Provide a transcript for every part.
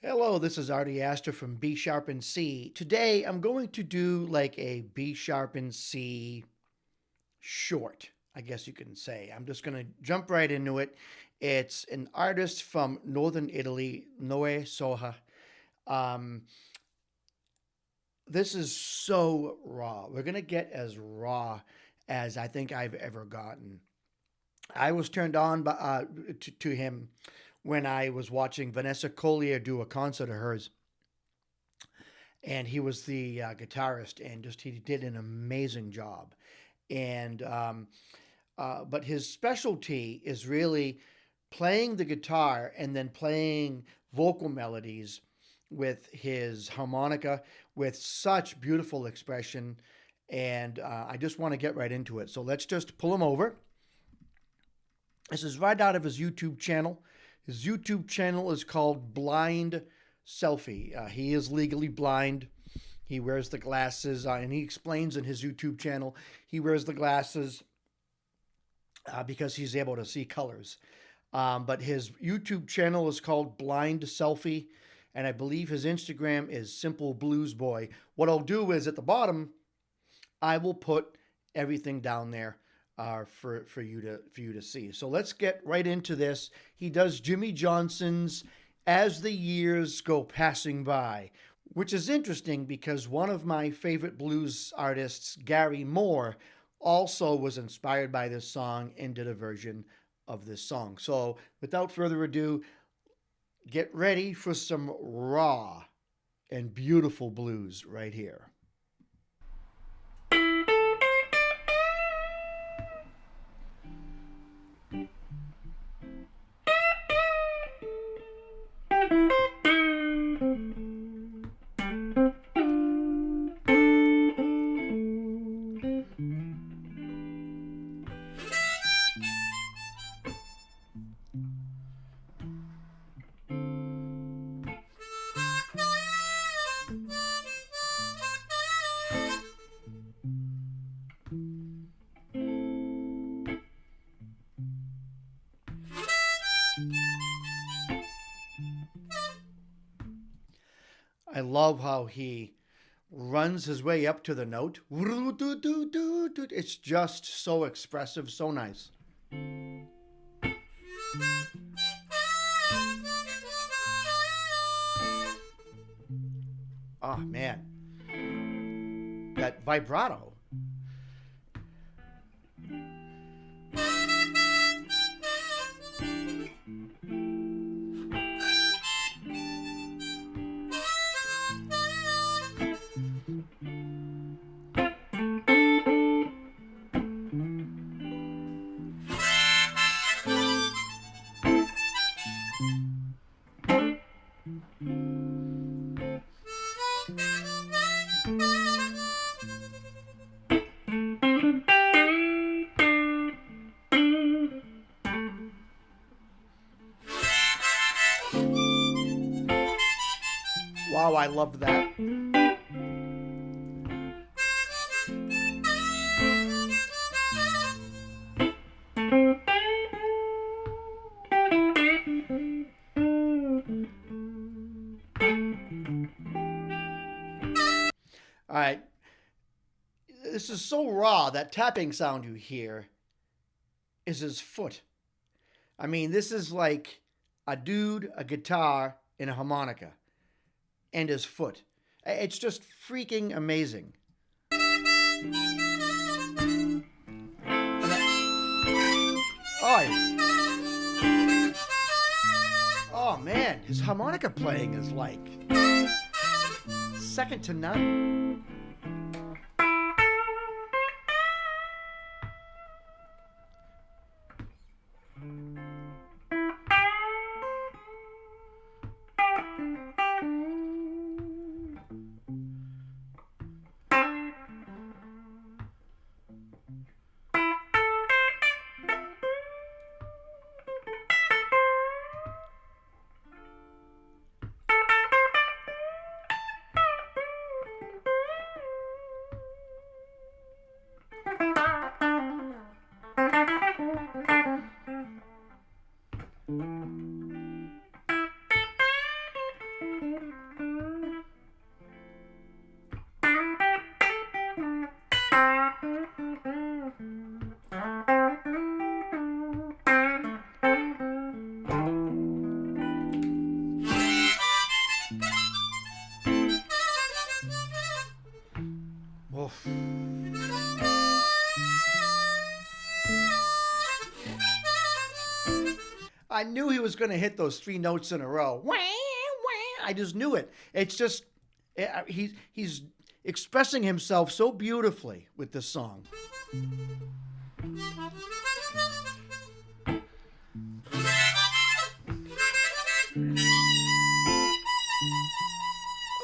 Hello, this is Artie Astor from B Sharp and C. Today I'm going to do like a B Sharp and C short, I guess you can say. I'm just going to jump right into it. It's an artist from northern Italy, Noé Socha. Um, this is so raw. We're going to get as raw as I think I've ever gotten. I was turned on to him when I was watching Vanessa Collier do a concert of hers, and he was the guitarist, and just he did an amazing job. And but his specialty is really playing the guitar and then playing vocal melodies with his harmonica with such beautiful expression. And I just want to get right into it. So let's just pull him over. This is right out of his YouTube channel. His YouTube channel is called Blind Selfie. He is legally blind. He wears the glasses, and he explains in his YouTube channel he wears the glasses because he's able to see colors. But his YouTube channel is called Blind Selfie, and I believe his Instagram is Simple Blues Boy. What I'll do is at the bottom, I will put everything down there for you to see. So let's get right into this. He does Jimmy Johnson's "As the Years Go Passing By," which is interesting because one of my favorite blues artists, Gary Moore, also was inspired by this song and did a version of this song. So without further ado, get ready for some raw and beautiful blues right here. I love how he runs his way up to the note. It's just so expressive, so nice. Oh man, that vibrato. Wow, I love that. All right, this is so raw. That tapping sound you hear is his foot. I mean, this is like a dude, a guitar, and a harmonica, and his foot. It's just freaking amazing. Oh, oh man, his harmonica playing is like second to none. I knew he was going to hit those three notes in a row. Wah, wah. I just knew it. It's just he's expressing himself so beautifully with this song.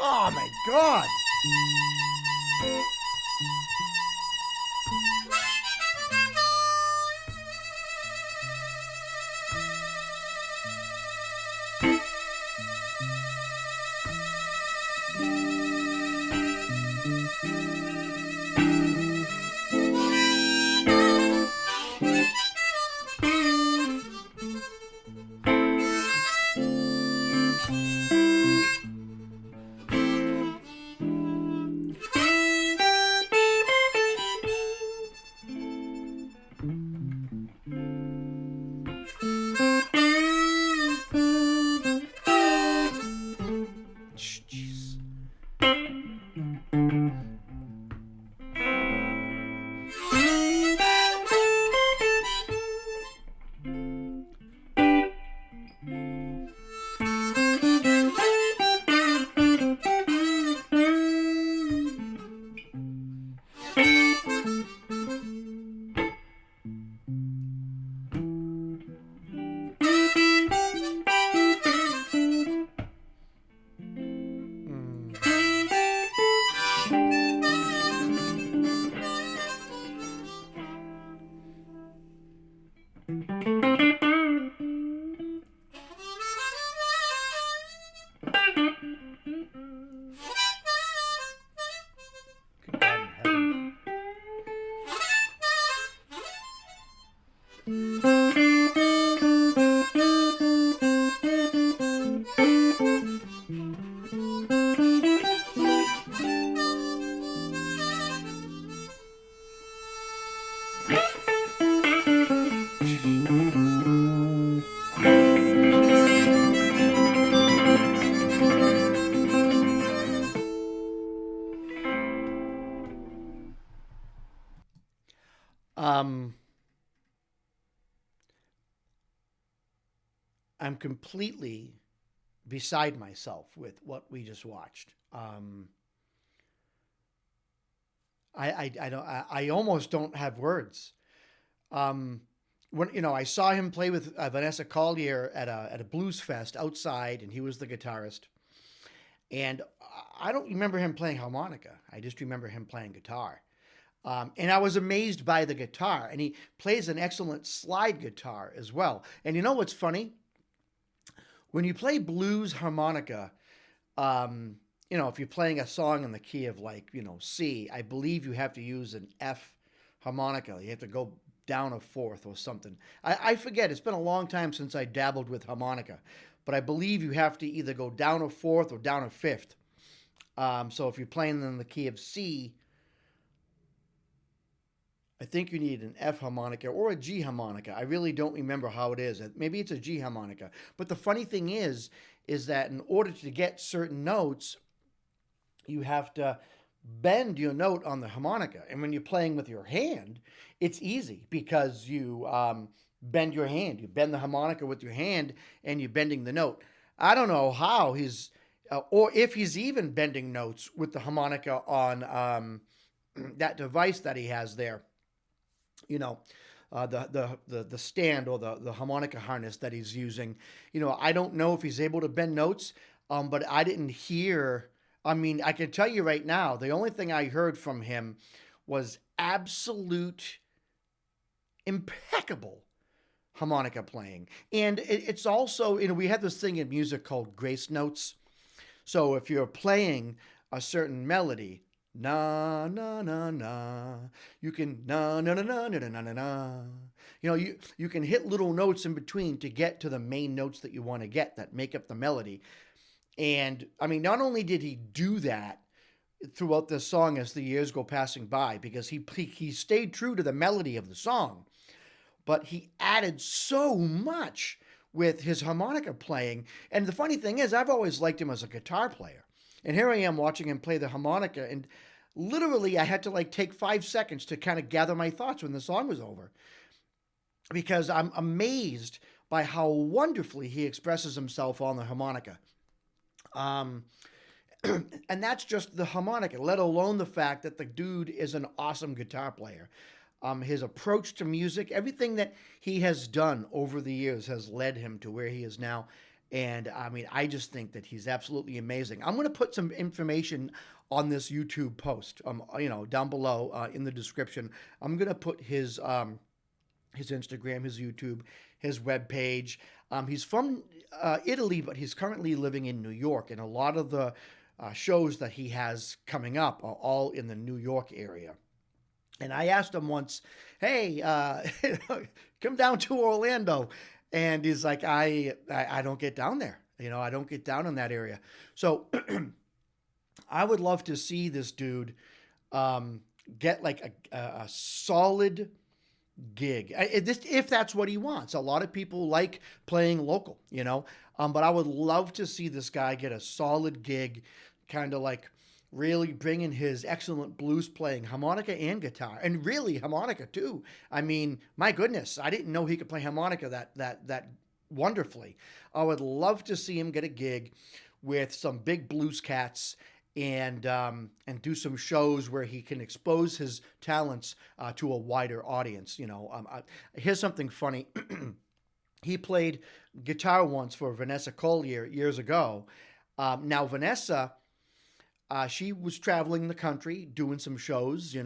Oh my God! Jeez. Good God in heaven. Um, I'm completely beside myself with what we just watched. I don't. I almost don't have words. Um, when I saw him play with Vanessa Collier at a blues fest outside, and he was the guitarist. And I don't remember him playing harmonica. I just remember him playing guitar. And I was amazed by the guitar. And he plays an excellent slide guitar as well. And you know what's funny? When you play blues harmonica, if you're playing a song in the key of like, C, I believe you have to use an F harmonica. You have to go down a fourth or something. I forget. It's been a long time since I dabbled with harmonica. But I believe you have to either go down a fourth or down a fifth. So if you're playing in the key of C, I think you need an F harmonica or a G harmonica. I really don't remember how it is. Maybe it's a G harmonica. But the funny thing is that in order to get certain notes, you have to bend your note on the harmonica. And when you're playing with your hand, it's easy because you bend your hand. You bend the harmonica with your hand and you're bending the note. I don't know how or if he's even bending notes with the harmonica on that device that he has there. The stand or the harmonica harness that he's using. I don't know if he's able to bend notes, but I didn't hear. I mean, I can tell you right now, the only thing I heard from him was absolute impeccable harmonica playing. And it's also, we have this thing in music called grace notes. So if you're playing a certain melody, na na na na, you can na na na na na na na na. You can hit little notes in between to get to the main notes that you want to get that make up the melody. And I mean, not only did he do that throughout this song as the years go passing by, because he stayed true to the melody of the song, but he added so much with his harmonica playing. And the funny thing is, I've always liked him as a guitar player. And here I am watching him play the harmonica, and literally I had to take 5 seconds to kind of gather my thoughts when the song was over, because I'm amazed by how wonderfully he expresses himself on the harmonica. Um, and that's just the harmonica, let alone the fact that the dude is an awesome guitar player. His approach to music, everything that he has done over the years has led him to where he is now. And I mean, I just think that he's absolutely amazing. I'm going to put some information on this YouTube post, down below in the description. I'm going to put his Instagram, his YouTube, his webpage. He's from Italy, but he's currently living in New York, and a lot of the shows that he has coming up are all in the New York area. And I asked him once, "Hey, come down to Orlando," and he's like, "I don't get down there. I don't get down in that area." So I would love to see this dude um, get like a solid gig. If that's what he wants. A lot of people like playing local, but I would love to see this guy get a solid gig, kind of like really bringing his excellent blues playing, harmonica and guitar, and really harmonica too. I mean, my goodness, I didn't know he could play harmonica that wonderfully. I would love to see him get a gig with some big blues cats and do some shows where he can expose his talents to a wider audience. Here's something funny. He played guitar once for Vanessa Collier years ago. Now Vanessa, she was traveling the country doing some shows,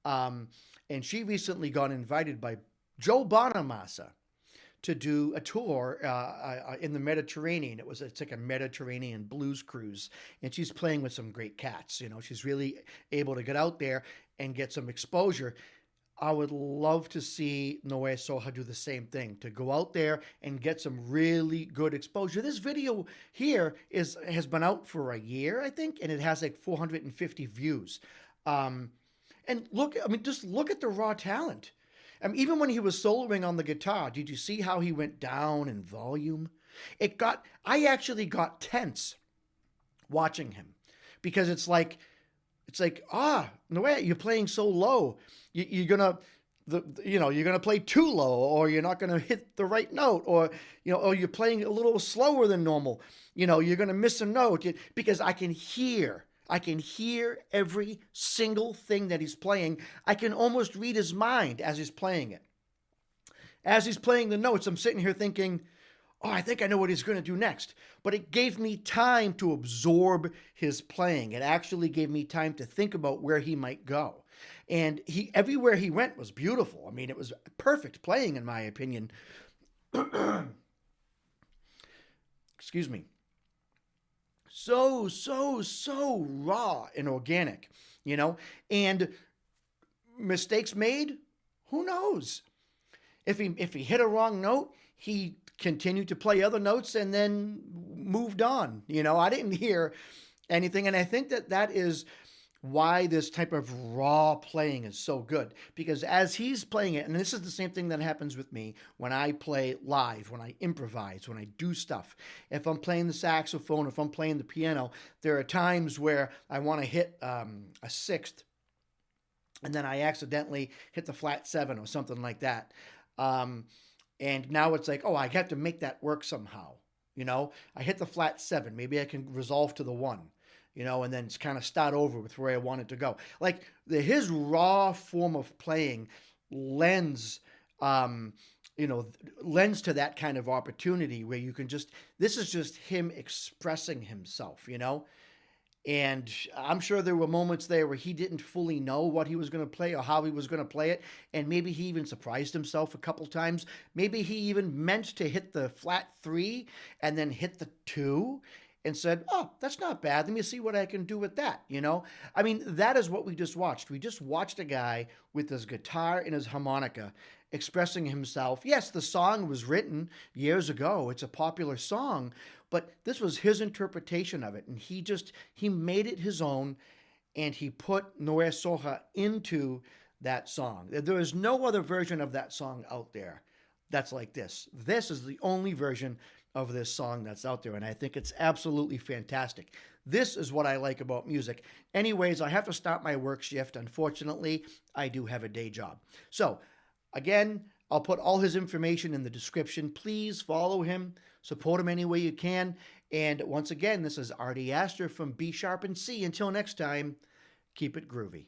and she recently got invited by Joe Bonamassa to do a tour in the Mediterranean. It's like a Mediterranean blues cruise, and she's playing with some great cats. She's really able to get out there and get some exposure. I would love to see Noé Socha do the same thing, to go out there and get some really good exposure. This video here has been out for a year, I think, and it has like 450 views. And just look at the raw talent. Even when he was soloing on the guitar, did you see how he went down in volume? I actually got tense watching him, because Noé, you're playing so low. You're gonna play too low, or you're not gonna hit the right note, or you're playing a little slower than normal. You're gonna miss a note, because I can hear every single thing that he's playing. I can almost read his mind as he's playing it. As he's playing the notes, I'm sitting here thinking, oh, I think I know what he's going to do next. But it gave me time to absorb his playing. It actually gave me time to think about where he might go. And everywhere he went was beautiful. I mean, it was perfect playing, in my opinion. Excuse me. So raw and organic, and mistakes made, who knows? If he hit a wrong note, he continued to play other notes and then moved on. I didn't hear anything, and I think that is why this type of raw playing is so good, because as he's playing it, and this is the same thing that happens with me when I play live, when I improvise, when I do stuff. If I'm playing the saxophone, if I'm playing the piano, there are times where I want to hit a sixth, and then I accidentally hit the flat seven or something like that. And now it's like, oh, I have to make that work somehow. I hit the flat seven, maybe I can resolve to the one. And then kind of start over with where I wanted to go. Like his raw form of playing lends, lends to that kind of opportunity where you can this is just him expressing himself, And I'm sure there were moments there where he didn't fully know what he was going to play or how he was going to play it. And maybe he even surprised himself a couple times. Maybe he even meant to hit the flat three and then hit the two and said, oh, that's not bad. Let me see what I can do with that, I mean, that is what we just watched. We just watched a guy with his guitar and his harmonica expressing himself. Yes, the song was written years ago. It's a popular song, but this was his interpretation of it. And he made it his own, and he put Noé Socha into that song. There is no other version of that song out there that's like this. This is the only version of this song that's out there, and I think it's absolutely fantastic. This is what I like about music. Anyways, I have to stop my work shift. Unfortunately, I do have a day job. So, again, I'll put all his information in the description. Please follow him, support him any way you can. And once again, this is Artie Astor from B Sharp and C. Until next time, keep it groovy.